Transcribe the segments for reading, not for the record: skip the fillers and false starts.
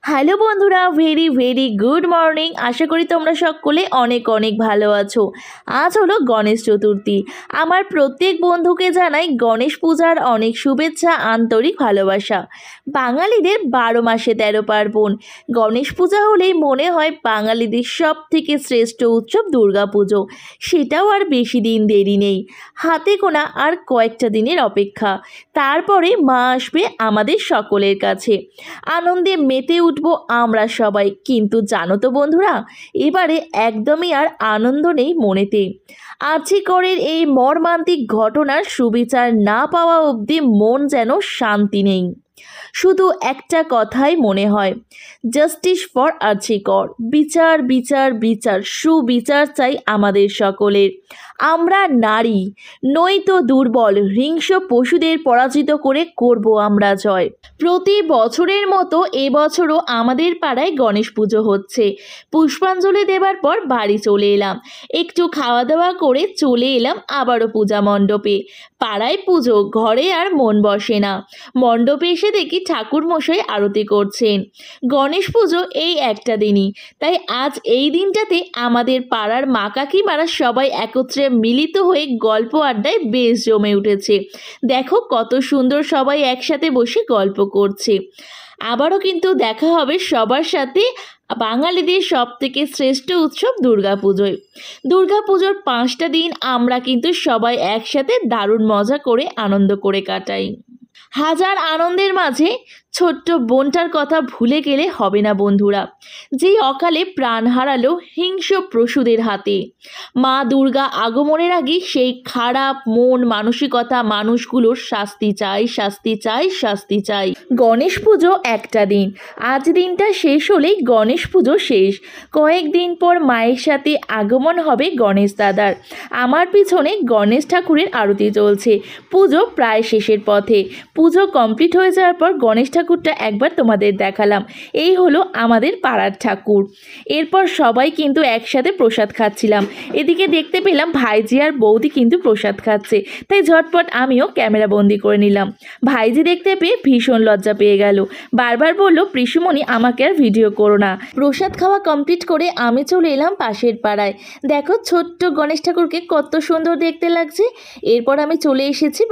Hello বন্ধুরা, very very good morning. আশা করি তোমরা সকলে অনেক অনেক ভালো আছো। আজ হলো গণেশ চতুর্থী। আমার প্রত্যেক বন্ধুকে জানাই গণেশ পূজার অনেক শুভেচ্ছা, আন্তরিক ভালোবাসা। বাঙালিদের 12 মাসে 13 পার্বণ। গণেশ পূজা হলেই মনে হয় বাঙালিদের সব থেকে শ্রেষ্ঠ উৎসব দুর্গাপুজো। সেটাও আর বেশি দিন দেরি নেই, হাতে গোনা আর কয়েকটা দিনের অপেক্ষা। তারপরে মা আসবে আমাদের সকলের কাছে। আনন্দে মেতে উঠবো আমরা সবাই। কিন্তু জানো তো বন্ধুরা, এবারে একদমই আর আনন্দ নেই মনেতে। আর্চিকরের এই মর্মান্তিক ঘটনার সুবিচার না পাওয়া অবধি মন যেন শান্তি নেই। শুধু একটা কথাই মনে হয়, জাস্টিস ফর আর্চিকর। বিচার বিচার বিচার, সুবিচার চাই আমাদের সকলের। আমরা নারী নই তো দুর্বল, হিংস্র পশুদের পরাজিত করে করব আমরা জয়। প্রতি বছরের মতো এবছরও আমাদের পাড়ায় গণেশ পুজো হচ্ছে। পুষ্পাঞ্জলি দেবার পর বাড়ি চলে এলাম। একটু খাওয়া দাওয়া করে চলে এলাম আবারও পূজা মণ্ডপে। পাড়ায় পুজো, ঘরে আর মন বসে না। মণ্ডপে এসে দেখি ঠাকুর মশাই আরতি করছেন। গণেশ পুজো এই একটা দিনই, তাই আজ এই দিনটাতে আমাদের পাড়ার মা কাকিমারা সবাই একত্রে মিলিত হয়ে গল্প আড্ডায় বেশ জমে উঠেছে। দেখো কত সুন্দর সবাই একসাথে বসে গল্প করছে। আবারও কিন্তু দেখা হবে সবার সাথে বাঙালিদের সব থেকে শ্রেষ্ঠ উৎসব দুর্গাপুজোয়। দুর্গাপুজোর 5টা দিন আমরা কিন্তু সবাই একসাথে দারুণ মজা করে আনন্দ করে কাটাই। হাজার আনন্দের মাঝে ছোট্ট বোনটার কথা ভুলে গেলে হবে না বন্ধুরা, যেই অকালে প্রাণ হারালো হিংস্র পশুদের হাতে। মা দুর্গা আগমনের আগে সেই খারাপ মন মানসিকতা মানুষগুলোর শাস্তি চাই, শাস্তি চাই, শাস্তি চাই। গণেশ পুজো একটা দিন, আজ দিনটা শেষ হলেই গণেশ পুজো শেষ। কয়েকদিন পর মায়ের সাথে আগমন হবে গণেশ দাদার। আমার পিছনে গণেশ ঠাকুরের আরতি চলছে। পুজো প্রায় শেষের পথে। পুজো কমপ্লিট হয়ে যাওয়ার পর গণেশ ঠাকুরটা একবার তোমাদের দেখালাম। এই হলো আমাদের পাড়ার ঠাকুর। এরপর সবাই কিন্তু একসাথে প্রসাদ খাচ্ছিলাম। এদিকে দেখতে পেলাম ভাইজি আর বৌদি কিন্তু প্রসাদ খাচ্ছে, তাই ঝটপট আমিও ক্যামেরা বন্দি করে নিলাম। ভাইজি দেখতে পেয়ে ভীষণ লজ্জা পেয়ে গেল, বারবার বলল, পিসিমণি আমাকে আর ভিডিও করো না। প্রসাদ খাওয়া কমপ্লিট করে আমি চলে এলাম পাশের পাড়ায়। দেখো ছোট্ট গণেশ ঠাকুরকে কত সুন্দর দেখতে লাগছে। এরপর আমি চলে এসেছি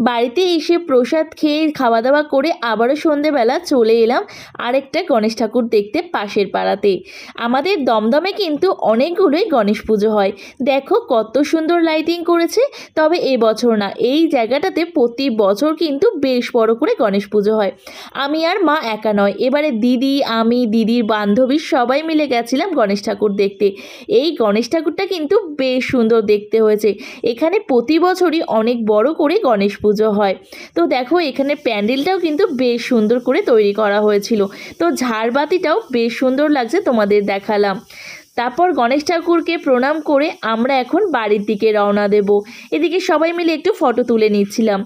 বাড়িতে এসে প্রসাদ খেয়ে খাওয়া দাওয়া করে আবারও সন্ধেবেলা চলে এলাম আরেকটা গণেশ ঠাকুর দেখতে পাশের পাড়াতে। আমাদের দমদমে কিন্তু অনেকগুলোই গণেশ পুজো হয়। দেখো কত সুন্দর লাইটিং করেছে। তবে এবছর না, এই জায়গাটাতে প্রতি বছর কিন্তু বেশ বড় করে গণেশ পুজো হয়। আমি আর মা একা নয়, এবারে দিদি, আমি, দিদির বান্ধবী সবাই মিলে গেছিলাম গণেশ ঠাকুর দেখতে। এই গণেশ ঠাকুরটা কিন্তু বেশ সুন্দর দেখতে হয়েছে। এখানে প্রতি বছরই অনেক বড় করে গণেশ পুজো হয়। তো দেখো এখানে প্যান্ডেলটাও কিন্তু বেশ সুন্দর করে তৈরি করা হয়েছিল। তো ঝাড়বাতিটাও বেশ সুন্দর লাগছে, তোমাদের দেখালাম। তারপর গণেশ ঠাকুরকে প্রণাম করে আমরা এখন বাড়ির দিকে রওনা দেব। এদিকে সবাই মিলে একটু ফটো তুলে নিচ্ছিলাম।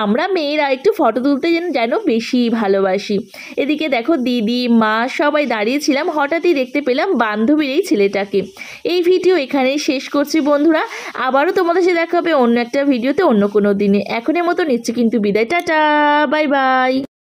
আমরা মেয়েরা একটু ফটো তুলতে যেন বেশি ভালোবাসি। এদিকে দেখো দিদি, মা সবাই দাঁড়িয়েছিলাম। হঠাৎই দেখতে পেলাম বান্ধবীর এই ছেলেটাকে। এই ভিডিও এখানেই শেষ করছি বন্ধুরা। আবারও তোমাদের সাথে দেখা হবে অন্য একটা ভিডিওতে, অন্য কোনো দিনে। এখনের মতো নিচ্ছি কিন্তু বিদায়। Tata, bye bye.